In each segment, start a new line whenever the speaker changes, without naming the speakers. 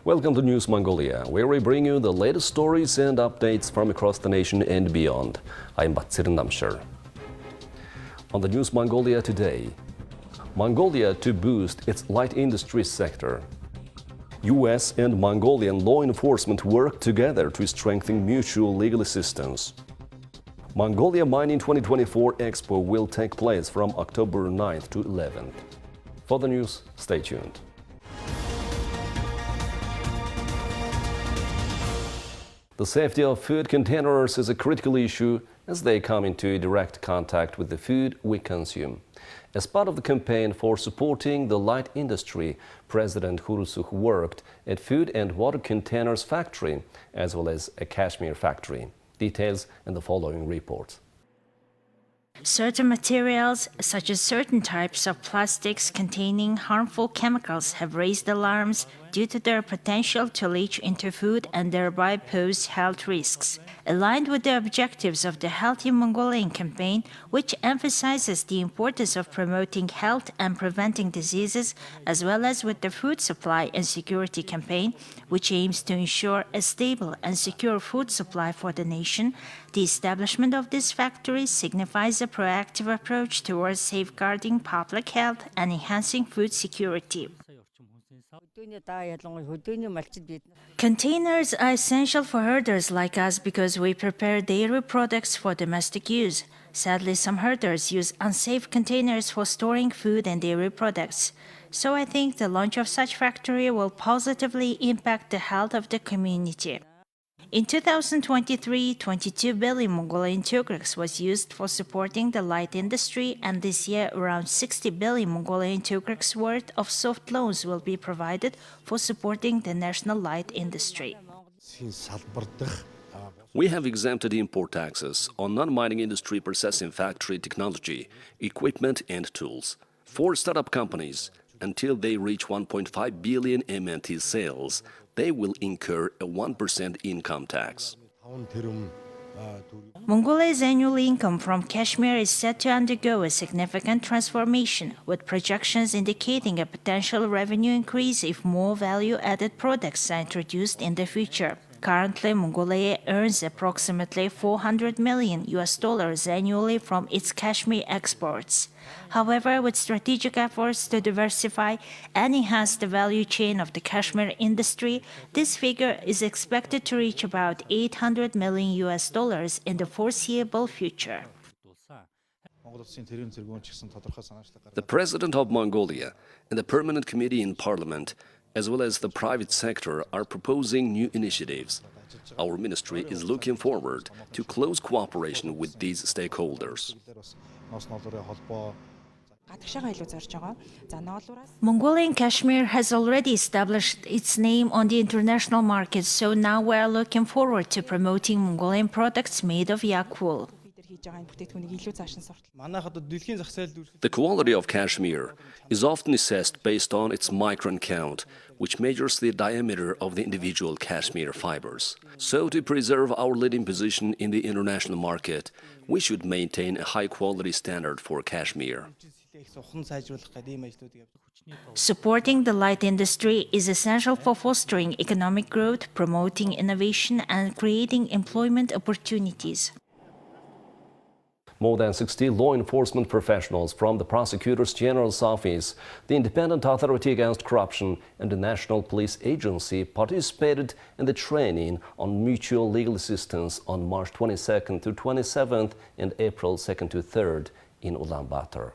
Welcome to News Mongolia, where we bring you the latest stories and updates from across the nation and beyond. I'm Batsirin Namshar. On the News Mongolia today, Mongolia to boost its light industry sector. US and Mongolian law enforcement work together to strengthen mutual legal assistance. Mongolia Mining 2024 Expo will take place from October 9th to 11th. For the news, stay tuned. The safety of food containers is a critical issue as they come into direct contact with the food we consume. As part of the campaign for supporting the light industry, President Khurelsukh worked at Food and Water Containers Factory as well as a cashmere factory. Details in the following report.
Certain materials, such as certain types of plastics containing harmful chemicals, have raised alarms due to their potential to leach into food and thereby pose health risks. Aligned with the objectives of the Healthy Mongolian campaign, which emphasizes the importance of promoting health and preventing diseases, as well as with the Food Supply and Security campaign, which aims to ensure a stable and secure food supply for the nation, the establishment of this factory signifies a proactive approach towards safeguarding public health and enhancing food security. Containers are essential for herders like us because we prepare dairy products for domestic use. Sadly, some herders use unsafe containers for storing food and dairy products. So I think the launch of such factory will positively impact the health of the community. In 2023, 22 billion Mongolian tugreks was used for supporting the light industry, and this year around 60 billion Mongolian tugreks worth of soft loans will be provided for supporting the national light industry.
We have exempted import taxes on non-mining industry processing factory technology, equipment and tools. For startup companies, until they reach 1.5 billion MNT sales, they will incur a 1% income tax.
Mongolia's annual income from cashmere is set to undergo a significant transformation, with projections indicating a potential revenue increase if more value-added products are introduced in the future. Currently, Mongolia earns approximately $400 million annually from its cashmere exports. However, with strategic efforts to diversify and enhance the value chain of the cashmere industry, this figure is expected to reach about $800 million in the foreseeable future.
The President of Mongolia and the Permanent Committee in Parliament, as well as the private sector, are proposing new initiatives. Our ministry is looking forward to close cooperation with these stakeholders.
Mongolian cashmere has already established its name on the international market, so now we are looking forward to promoting Mongolian products made of yak wool.
The quality of cashmere is often assessed based on its micron count, which measures the diameter of the individual cashmere fibers. So, to preserve our leading position in the international market, we should maintain a high-quality standard for cashmere.
Supporting the light industry is essential for fostering economic growth, promoting innovation, and creating employment opportunities.
More than 60 law enforcement professionals from the Prosecutor's General's Office, the Independent Authority Against Corruption, and the National Police Agency participated in the training on mutual legal assistance on March 22nd to 27th and April 2nd to 3rd in Ulaanbaatar.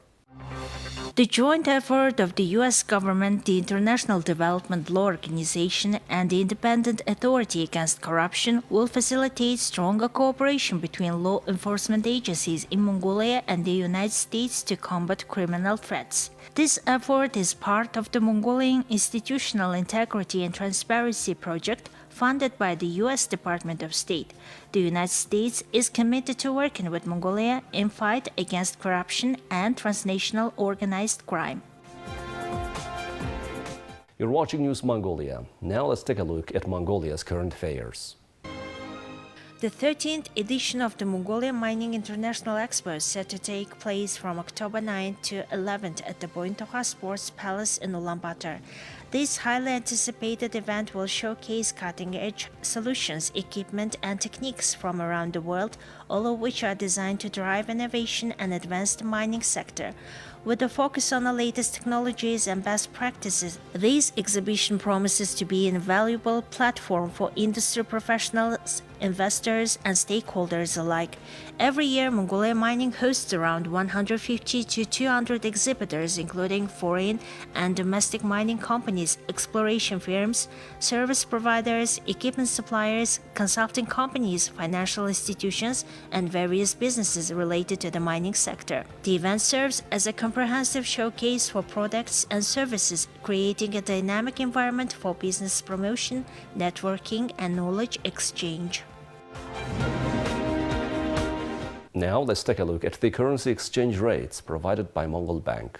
The joint effort of the U.S. government, the International Development Law Organization, and the Independent Authority Against Corruption will facilitate stronger cooperation between law enforcement agencies in Mongolia and the United States to combat criminal threats. This effort is part of the Mongolian Institutional Integrity and Transparency Project, funded by the U.S. Department of State. The United States is committed to working with Mongolia in fight against corruption and transnational organized crime.
You're watching News Mongolia. Now let's take a look at Mongolia's current affairs.
The 13th edition of the Mongolia Mining International Expo is set to take place from October 9th to 11th at the Bointoha Sports Palace in Ulaanbaatar. This highly anticipated event will showcase cutting-edge solutions, equipment, and techniques from around the world, all of which are designed to drive innovation and advance the mining sector. With a focus on the latest technologies and best practices, this exhibition promises to be an invaluable platform for industry professionals, investors, and stakeholders alike. Every year, Mongolia Mining hosts around 150 to 200 exhibitors, including foreign and domestic mining companies, exploration firms, service providers, equipment suppliers, consulting companies, financial institutions, and various businesses related to the mining sector. The event serves as a comprehensive showcase for products and services, creating a dynamic environment for business promotion, networking, and knowledge exchange.
Now let's take a look at the currency exchange rates provided by Mongol Bank.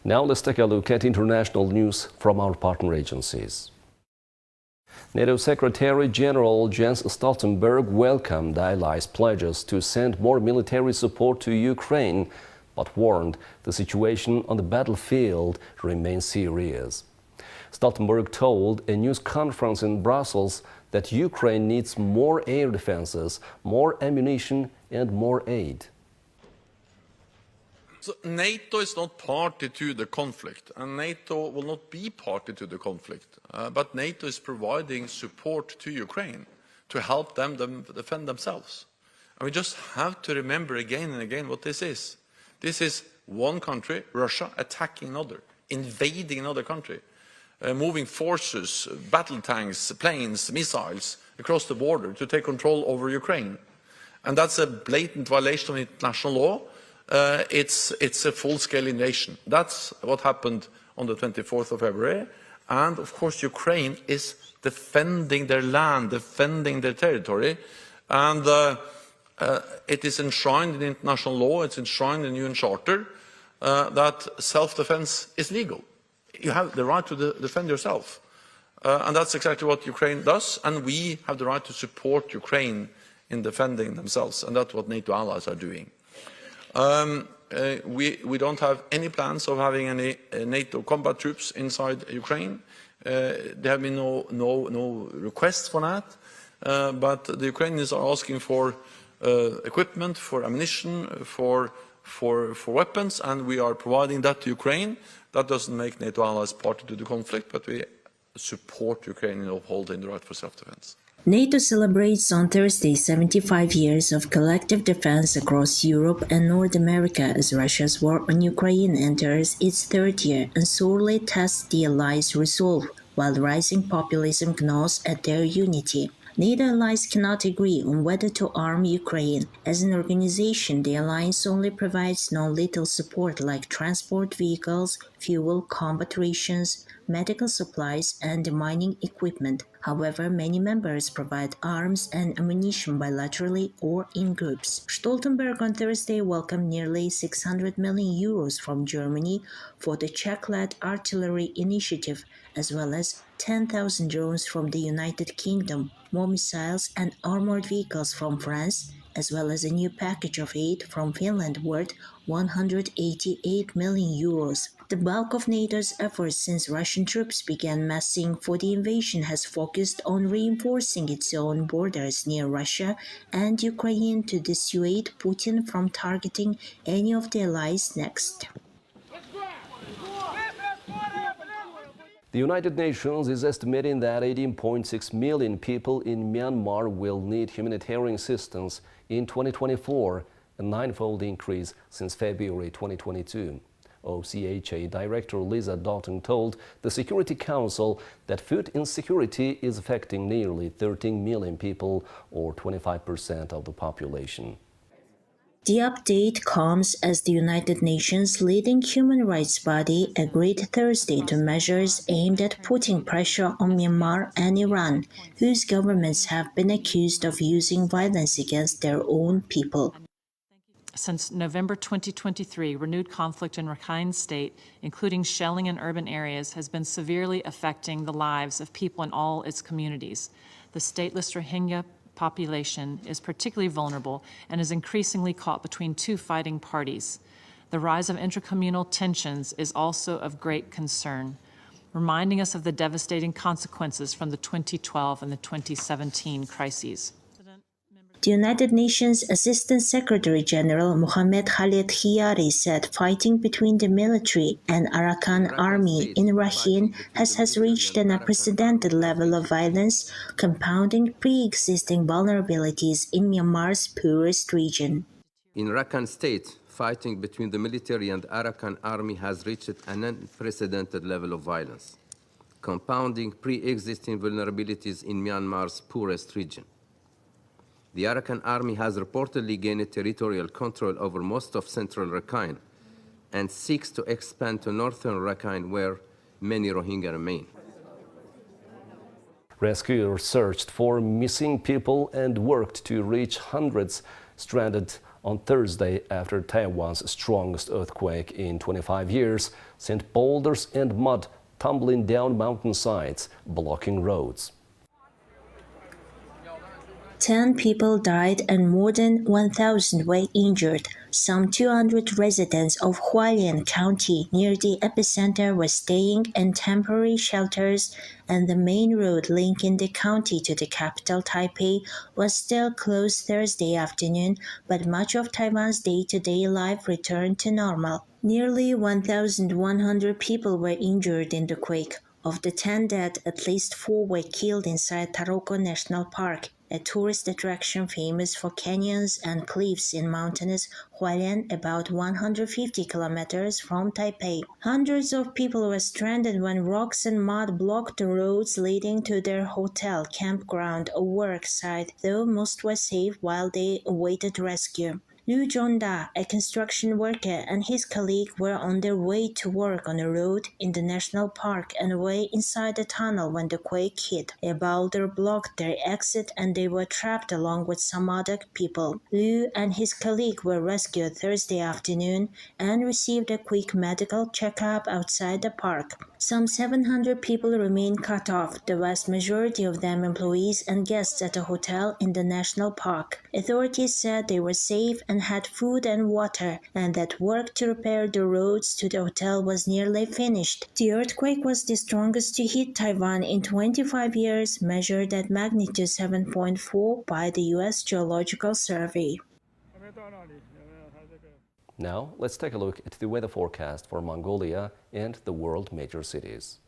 Now let's take a look at international news from our partner agencies. NATO Secretary General Jens Stoltenberg welcomed Allies' pledges to send more military support to Ukraine, but warned the situation on the battlefield remains serious. Stoltenberg told a news conference in Brussels that Ukraine needs more air defenses, more ammunition, and more aid.
So NATO is not party to the conflict, and NATO will not be party to the conflict. But NATO is providing support to Ukraine to help them defend themselves. And we just have to remember again and again what this is. This is one country, Russia, attacking another, invading another country, moving forces, battle tanks, planes, missiles across the border to take control over Ukraine. And that's a blatant violation of international law. It's a full-scale invasion. That's what happened on the 24th of February. And, of course, Ukraine is defending their land, defending their territory. And it is enshrined in international law, it's enshrined in the UN Charter, that self-defense is legal. You have the right to defend yourself. And that's exactly what Ukraine does. And we have the right to support Ukraine in defending themselves. And that's what NATO allies are doing. We don't have any plans of having any NATO combat troops inside Ukraine. There have been no requests for that, but the Ukrainians are asking for equipment, for ammunition, for weapons, and we are providing that to Ukraine. That doesn't make NATO allies party to the conflict, but we support Ukraine in upholding the right for self-defense.
NATO celebrates on Thursday 75 years of collective defense across Europe and North America as Russia's war on Ukraine enters its third year and sorely tests the allies' resolve, while rising populism gnaws at their unity. NATO allies cannot agree on whether to arm Ukraine. As an organization, the alliance only provides non-lethal support like transport vehicles, fuel, combat rations, medical supplies, and mining equipment. However, many members provide arms and ammunition bilaterally or in groups. Stoltenberg on Thursday welcomed nearly 600 million euros from Germany for the Czech-led artillery initiative, as well as 10,000 drones from the United Kingdom, more missiles and armored vehicles from France, as well as a new package of aid from Finland worth 188 million euros. The bulk of NATO's efforts since Russian troops began massing for the invasion has focused on reinforcing its own borders near Russia and Ukraine to dissuade Putin from targeting any of the allies next.
The United Nations is estimating that 18.6 million people in Myanmar will need humanitarian assistance in 2024, a ninefold increase since February 2022. OCHA Director Lisa Doughton told the Security Council that food insecurity is affecting nearly 13 million people, or 25% of the population.
The update comes as the United Nations leading human rights body agreed Thursday to measures aimed at putting pressure on Myanmar and Iran, whose governments have been accused of using violence against their own people.
Since November 2023, renewed conflict in Rakhine State, including shelling in urban areas, has been severely affecting the lives of people in all its communities. The stateless Rohingya population is particularly vulnerable and is increasingly caught between two fighting parties. The rise of intracommunal tensions is also of great concern, reminding us of the devastating consequences from the 2012 and the 2017 crises.
The United Nations Assistant Secretary General Mohammed Khalid Khiyari said fighting between the military and Arakan army in Rakhine has reached an unprecedented level of violence, compounding pre-existing vulnerabilities in Myanmar's poorest region.
In Rakhine State, fighting between the military and Arakan army has reached an unprecedented level of violence, compounding pre-existing vulnerabilities in Myanmar's poorest region. The Arakan army has reportedly gained territorial control over most of central Rakhine and seeks to expand to northern Rakhine, where many Rohingya remain.
Rescuers searched for missing people and worked to reach hundreds stranded on Thursday after Taiwan's strongest earthquake in 25 years sent boulders and mud tumbling down mountainsides, blocking roads.
10 people died and more than 1,000 were injured. Some 200 residents of Hualien County near the epicenter were staying in temporary shelters, and the main road linking the county to the capital Taipei was still closed Thursday afternoon, but much of Taiwan's day-to-day life returned to normal. Nearly 1,100 people were injured in the quake. Of the 10 dead, at least 4 were killed inside Taroko National Park, a tourist attraction famous for canyons and cliffs in mountainous Hualien, about 150 kilometers from Taipei. Hundreds of people were stranded when rocks and mud blocked the roads leading to their hotel, campground, or work site, though most were safe while they awaited rescue. Liu Zhongda, a construction worker, and his colleague were on their way to work on a road in the national park and were inside the tunnel when the quake hit. A boulder blocked their exit and they were trapped along with some other people. Liu and his colleague were rescued Thursday afternoon and received a quick medical checkup outside the park. Some 700 people remain cut off, the vast majority of them employees and guests at a hotel in the national park. Authorities said they were safe and had food and water, and that work to repair the roads to the hotel was nearly finished. The earthquake was the strongest to hit Taiwan in 25 years, measured at magnitude 7.4 by the U.S. Geological Survey.
Now, let's take a look at the weather forecast for Mongolia and the world major cities.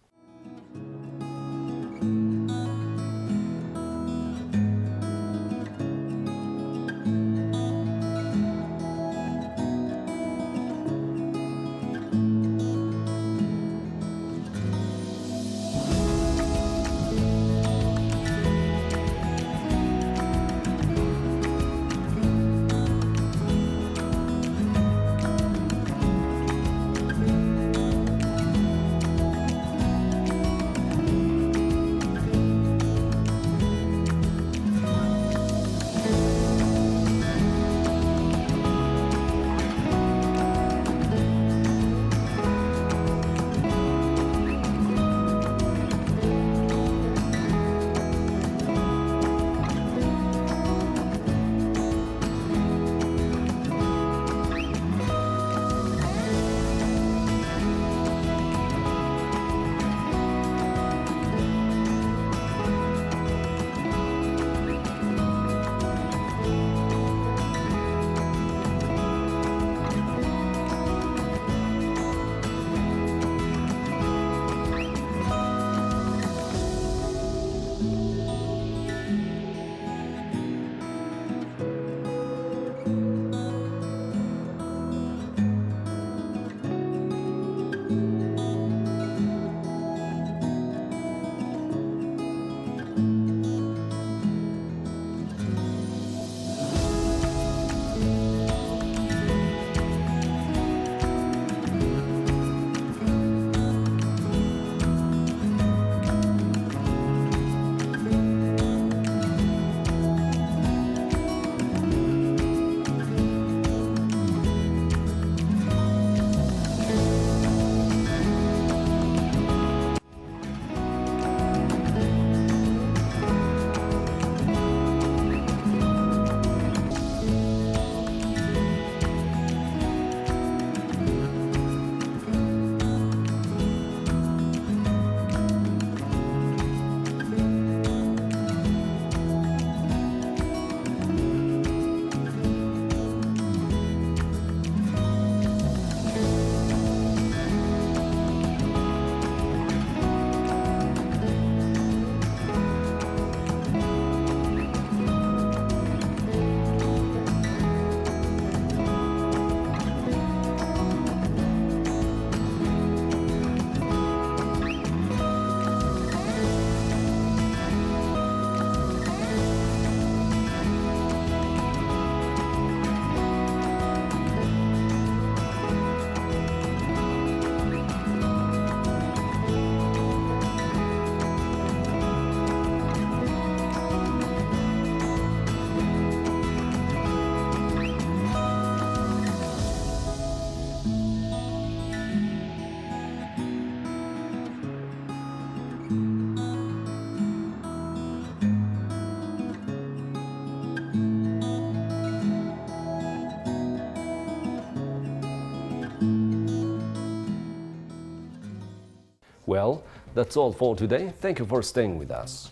Well, that's all for today. Thank you for staying with us.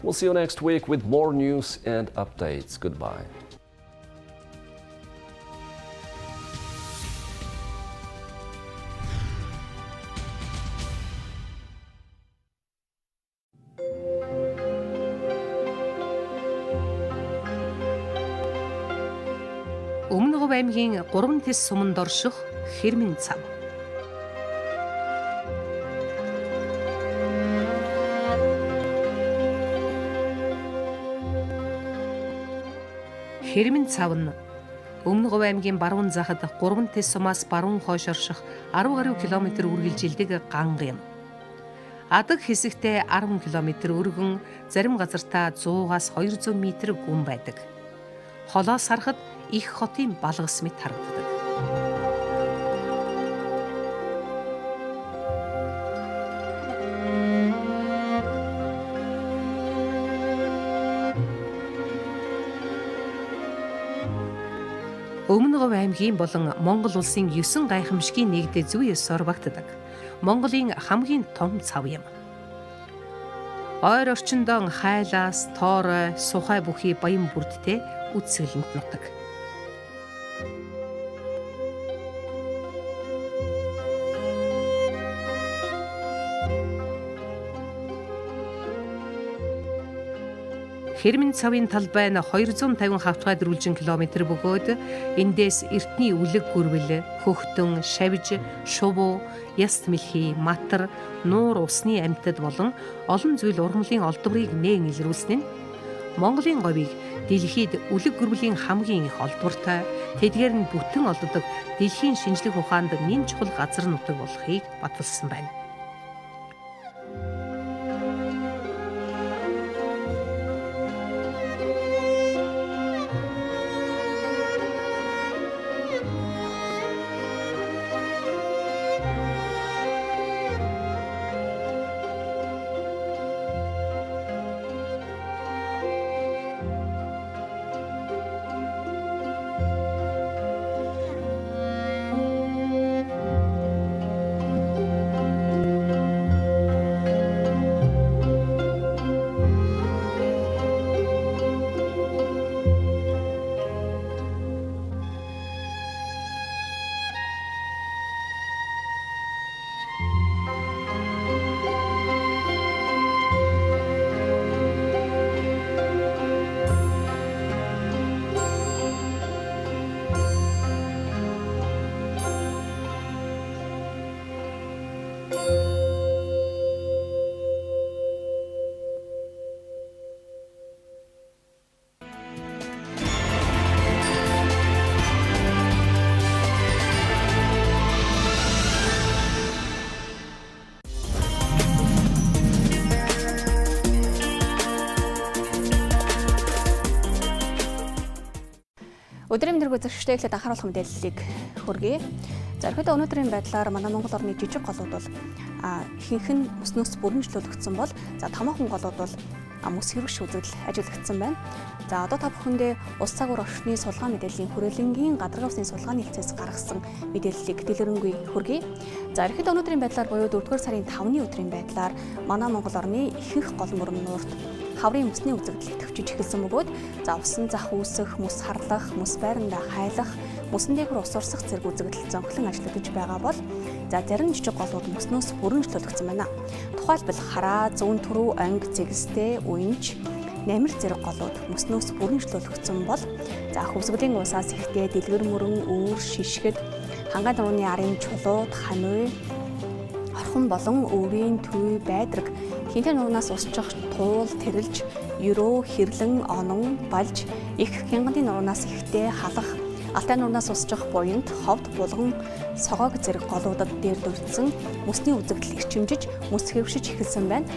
We'll see you next week with more news and updates. Goodbye.
Өмнөг аймгийн 3 тэс суманд орших хэрмэн цав. Хэрмэн цав нь Өмнөг аймгийн баруун захад 3 тэс сумаас баруун хойш орших 10 гаруй километр үргэлжилдэг ганга юм. Адаг хэсэгтээ 10 км өргөн, зарим газартаа 100-аас 200 м гүн байдаг. Холоос харахад их хотын балгас мэт харагддаг. Өмнөг аймгийн болон Монгол улсын 9 гайхамшигын нэгдээ зүй ёсоор багтдаг. Монголын хамгийн том цав юм. Ойр орчиндон хайлаас, тоорой, сухай бүхий баян бүрдтэй үсгэлэнт нутаг. Хэрмэн цавын талбай нь 250 хавтгай дөрвөлжин километр бөгөөд эндээс эртний үлэг гүрвэл, хөхтөн, шавж, шувуу, яст мэлхий, матар, нуур усны амьтад болон олон зүйл ургамлын олдврыг нээн илрүүлсэн нь Монголын говийг дэлхийд үлэг гүрвлийн хамгийн их олдвортой, тэдгээр нь бүтэн олддог дэлхийн шинжлэх ухаанд нэн чухал газар нутаг болохыг баталсан байна.
Өдрийн мэдрэг үзэгчдээ эхлээд анхааруулах мэдээллийг хүргэе. За ерөнхийдөө өнөөдрийн байдлаар манай Монгол орны жижиг голууд бол ихэнх нь өснөөс бүрэмжлүүлэгдсэн бол за томоохон голууд бол мөс хэрэгш үзэгдэл ажиглагдсан байна. За одоо та бүхэндээ ус цагуур орчны сулгаан мэдээллийн хүрээлэнгийн гадаргын усны сулгааны хэлцээс гаргасан мэдээллийг дэлгэрэнгүй хүргэе. За ерөнхийдөө өнөөдрийн байдлаар буюу 4-р сарын 5-ны өдрийн байдлаар манай Монгол орны ихэнх гол мөрөн нуурт хаврын мөсний үзэгдэл төвчиж эхэлсэн бөгөөд за усан зах үүсэх, мөс харлах, мөс байрандаа хайлах, мөсөн дээгүүр ус урсах зэрэг үзэгдэл зөнхлөн ажиллагдаж байгаа бол за зарим жижиг голууд мөснөөс бүрэмжлүүлэгдсэн байна. Тухайлбал хараа, зүүн түрүү, анги, зэгстэй, уянж, намир зэрэг голууд мөснөөс бүрэмжлүүлэгдсэн бол за хөвсгөлийн усаас ихтэй дэлгэр мөрөн, үүр, шишгэд, хангаан нурууны арын чулууд, ханиу, орхон болон өвийн, төв, байдраг хинтээ нуунаас усчих туул, тэрэлж, ерөө, хэрлэн, онон, балж, их хянганы нуунаас ихтэй халах, алтай нуунаас усчих буянд, ховд, булган, согоог зэрэг голуудад дээр дурдсан мөсний үзэгдэл эрчимжиж, мөс хэвшиж эхэлсэн байна.